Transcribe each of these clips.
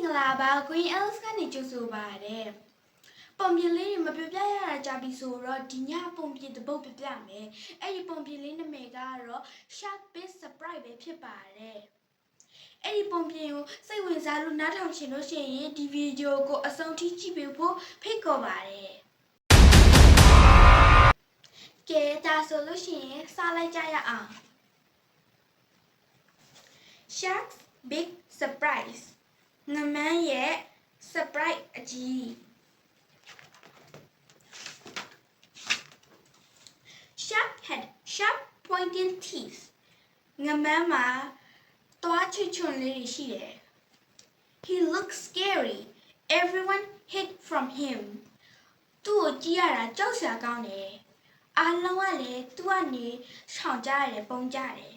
င်္ဂလာပါ Green Elves ကနေကြိုဆိုပါတယ်ပုံပြင်လေးတွေမပြပြရတာကြပြီဆိုတော့ဒီညပုံပြင်တစ်ပုတ်ပြပြမယ်အဲ့ဒီပုံပြင်လေးနာမည်ကတော့ Shark Bit Surprise ပဲဖြစ်ပါတယ်အဲ့ဒီပုံပြင်ကိုစိတ်ဝင်စားလို့နားထောင်ချင်လို့ရှိရင်ဒီဗီဒီယိုကိုအဆုံးထိကြည့်ပေးဖို့ဖိတ်ခေါ်ပါတယ်ကဲဒါဆိုလို့ရှိရင်စလိုက်ကြရအောင် Shark's Big Surprise ငမန်းရဲ့ surprise အကြီး Shark had sharp pointed teeth ငမန်းမှာတွားချွတ်ချွန်လေးတွေရှိတယ် He looked scary everyone hid from him သူ့ကိုကြည့်ရတာကြောက်စရာကောင်းတယ်အားလုံးကလည်းသူ့ကနေရှောင်ကြရတယ်ပုံကြတယ်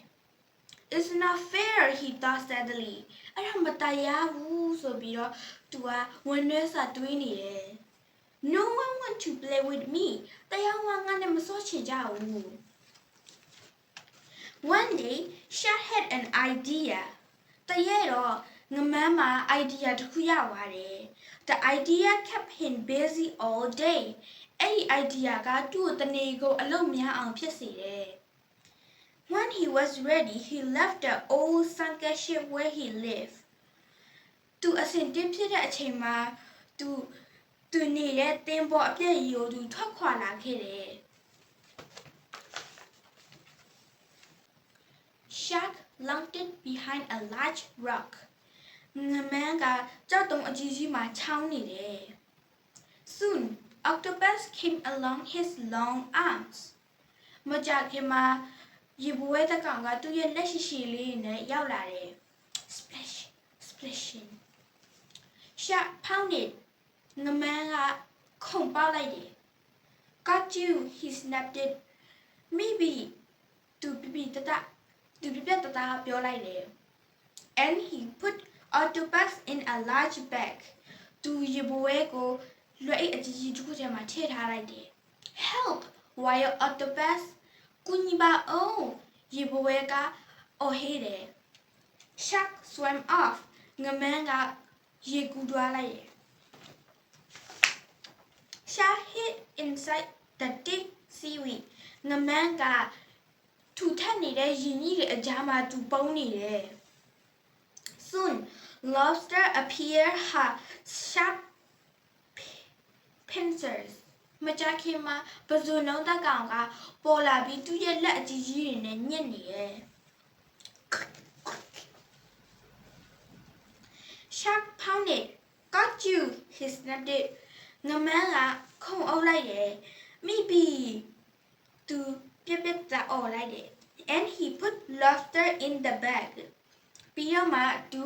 It's not fair, he thought sadly. အဲ့ဒါမတရားဘူးဆိုပြီးတော့သူကဝန်ထဲစာတွေးနေတယ် No one want to play with me. တရားဝင်ငါနဲ့မစောချင်ကြဘူး One day, Shark had an idea. တရက်တော့ငမန်းမှာ idea တစ်ခုရသွားတယ် The idea kept him busy all day. အဲ့ဒီ idea ကသူ့ကိုတနေ့ကိုအလုပ်များအောင်ဖြစ်စေတယ် When he was ready, he left the old sunken ship where he lived. သူအစဉ်တင်းဖြစ်တဲ့အချိန်မှာသူနေတဲ့တင်ပေါ်အပြည့်ရီကိုသူထွက်ခွာလာခဲ့တယ် Shark landed behind a large rock. ငမန်းကကြောက်တုံးအကြီးကြီးမှာချောင်းနေတယ် Soon, octopus came along his long arms. မကြာခင်မှာရေဘွဲတကောင်ကသူ့ရဲ့လက်ရှိရှိလေးနဲ့ရောက်လာတယ် Splash splashing Shark pounded ငမန်းကခုန်ပေါက်လိုက်တယ် Got you he snapped it maybe သူပြပြတတပြောလိုက်တယ် And he put octopus in a large bag သူရေဘွဲကိုလွှဲအိတ်အကြီးကြီးတစ်ခုထဲမှာထည့်ထားလိုက်တယ် Help wild octopus ကူညီပါအောင်ရေဘဝဲကအော်ဟေးတယ် Shark swam off ငမန်းကရေကူးသွားလိုက်တယ် Shark hid inside the deep seaweed ငမန်းကထူထပ်နေတဲ့ရေကြီးတွေအကြားမှာသူပုန်းနေတယ် Soon lobster appear her sharp pincers မကြခင်မှာပဇွန်လုံးတက်ကောင်ကပေါ်လာပြီးသူ့ရဲ့လက်အကြီးကြီးတွေနဲ့ညှစ်နေရဲ့ Shark pounded got you he snapped it ငမန်းကခုန်အုပ်လိုက်တယ်မိပြီသူပြက်တာអော်လိုက်တယ် and he put lobster in the bag ပြီးတော့မှသူ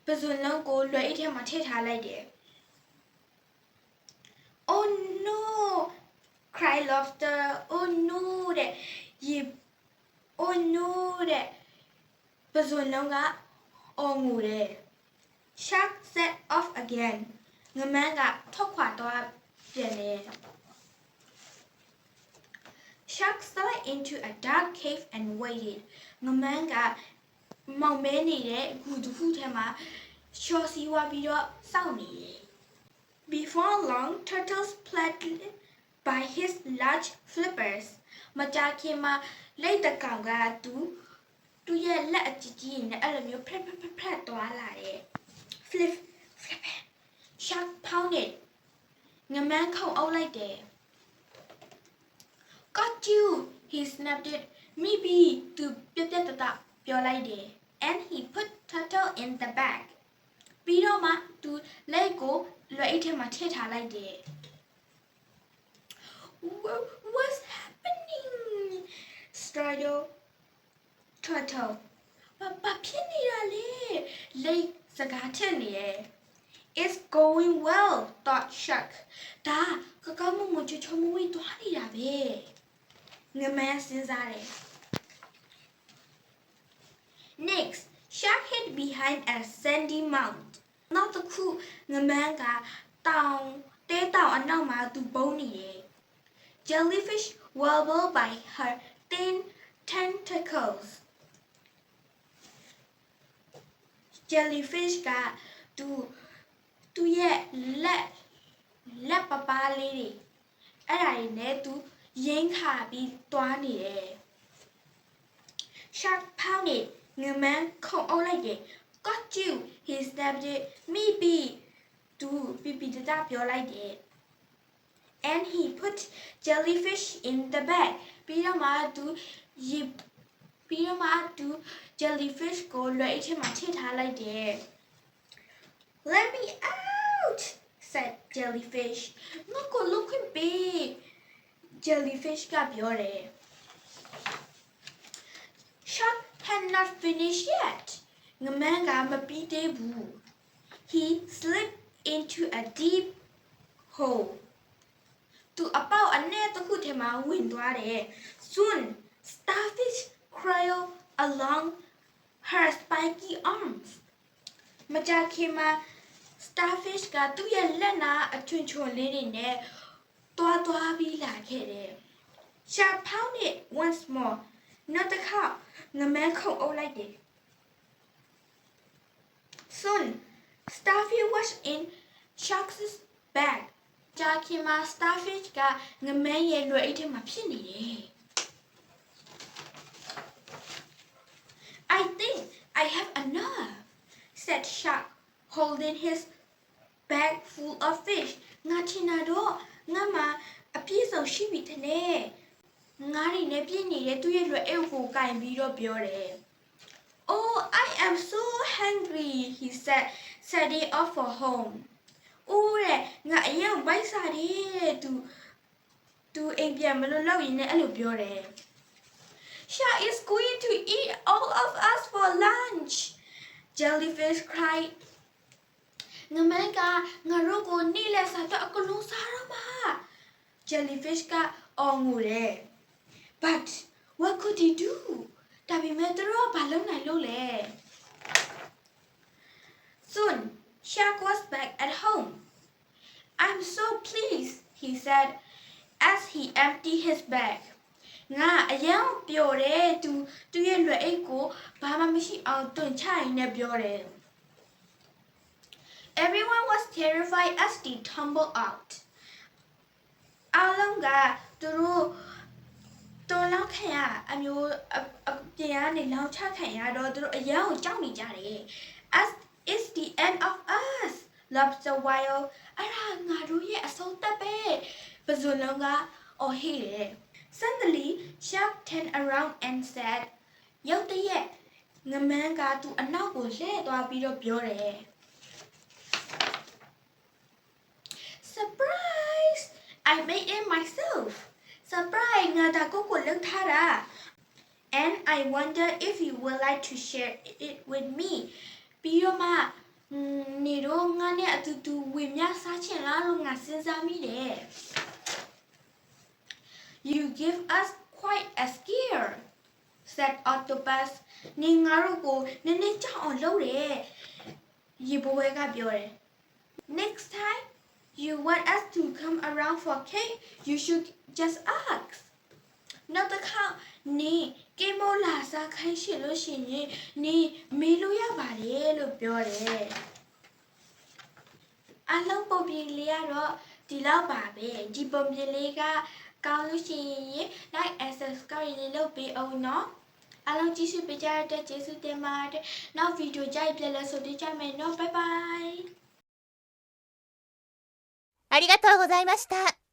ပဇွန်လုံးကိုလွှဲအိတ်ထဲမှာထည့်ထားလိုက်တယ် Oh no cried lobster oh no တဲ့ရေ oh no တဲ့ပဇွန်လုံးကအော်ငိုတယ် Shark set off again ငမန်းကထွက်ခွာသွားပြန်တယ် Shark slid into a dark cave and waited ငမန်းကမောင်မဲနေတဲ့ဂူတစ်ခုထဲမှာရှော့စီးဝါပြီးတော့စောင့်နေတယ် Before long, turtles played by his large flippers. မကြာခင်မှာလိတ်တကောင်ကသူ့ရဲ့လက်အကြီးကြီးနဲ့အဲ့လိုမျိုးဖက်သွားလာတယ် Flip flip Shark pounded ငမန်းခုန်အုပ်လိုက်တယ် Got you he snapped it maybe သူပြက်တပြောလိုက်တယ် and he put turtle in the bag ပြီးတော့မှသူလက်ကိုလွှဲအိတ်ထဲမှာထည့်ထားလိုက်တယ် What's happening? Startled turtle. ဘာဖြစ်နေတာလဲလိတ်စကားထက်နေရဲ့ It's going well, thought Shark. ဒါကမမချွမဝေးသွားနေတာပဲငမန်းစဉ်းစားတယ် Next, Shark hid behind a sandy mound. နောက်တစ်ခုငမန်းကတဲတောင်အနောက်မှာသူပုန်းနေတယ် Jellyfish wobbled by her thin tentacles. Jellyfish ကသူ သူရဲ့လက်ပပားလေးတွေအဲ့ဒါတွေနဲ့သူရင်းခါပြီးတွားနေတယ် Shark pounded ငမန်းခုံအုပ်လိုက်တယ် Got you he snapped it maybe သူပြတပြောလိုက်တယ် and he put jellyfish in the bag ပြီးတော့မှသူ jellyfish ကိုလွယ်အိတ်ထဲမှာထည့်ထားလိုက်တယ် Let me out said jellyfish ငါကိုလွတ်ခွင့်ပေး jellyfish ကပြောတယ် Shark had not finished yet ငမန်းကမပြီးသေးဘူး He slipped into a deep hole သူအပေါက်အနည်းတစ်ခုထဲမှာဝင်သွားတယ် Soon starfish crawled along her spiky arms မကြာခင်မှာ starfish ကသူ့ရဲ့လက်နာအချွန်ချွန်လေးတွေနဲ့တွားပြီးလာခဲ့တယ် Shark pounded once more နောက်တစ်ခါငမန်းခုန်အုပ်လိုက်တယ် Soon starfish was in Shark's bag ကြာခင်မှာ starfish ကငမန်းရဲ့လွယ်အိတ်ထဲမှာဖြစ်နေတယ် I think I have enough said Shark holding his bag full of fish ငါချင်တာတော့ငါမှာအပြည့်စုံရှိပြီထင်တယ်ငါတွေနဲ့ပြည့်နေတဲ့သူ့ရဲ့လွယ်အိတ်ကိုကင်ပြီးတော့ပြောတယ် Oh I am so hungry he said setting off for home အိုးတဲ့ငါအရင်ဝိုက်စားတယ်သူအိမ်ပြန်မလို့လောက်ရင်းနဲ့အဲ့လိုပြောတယ် Shark is going to eat all of us for lunch jellyfish cried ငမန်းကငါတို့ကိုနေ့လက်စားတော့အကလုံးစားတော့မှာ jellyfish ကအော်ငိုတယ် But what could he do ဒါပေမဲ့သူတို့ကဘာလုပ်နိုင်လို့လဲ Soon Shark was back at home I'm so pleased he said as he emptied his bag ငါအရင်ပျော်တယ်သူရဲ့လွယ်အိတ်ကိုဘာမှမရှိအောင်တွန့်ချရင်းနဲ့ပြောတယ် Everyone was terrified as they tumbled out အားလုံးကသူတို့တော်လောက်ခံရအမျိုးပြန်ရနေလောက်ချခံရတော့သူတို့အရင်ကိုကြောက်နေကြတယ် As is the end of us lobster whale အဲ့ဒါငါတို့ရဲ့အဆုံးသတ်ပဲပဇွန်လုံးကအော်ဟစ်တယ် Suddenly Shark turned around and said ရုတ်တရက်ငမန်းကသူအနောက်ကိုလှည့်သွားပြီးတော့ပြောတယ် Surprise I made it myself Surprise ငါဒါကိုကိုလုပ်ထားတာ And I wonder if you would like to share it with me ပြီးတော့မှနေတော့ငါနဲ့အတူတူဝင်မြစားချင်လားလို့ငါစဉ်းစားမိတယ် You give us quite a scare said Octopus နေငါတို့ကိုနည်းနည်းကြောက်အောင်လုပ်တယ်ရေဘဝဲကပြောတယ် Next time you want us to come around for cake you should just ask နောက်တစ်ခါနေကေမိုလာစားခိုင်းရှင်လို့ရှင်ရင်နေမေးလို့ရပါတယ်လို့ပြောတယ်အလုံးပုံပြင်လေးကတော့ဒီလောက်ပါပဲဒီပုံပြင်လေးကကောင်းလို့ရှိရင် like and subscribe လေးလုပ်ပေးအောင်နော်အလုံးကြည့်ရှုပေးကြတဲ့ကျေးဇူးတင်ပါတယ်နောက်ဗီဒီယိုကြိုက်ပြလဲဆိုကြမယ်နော် bye bye ありがとうございました。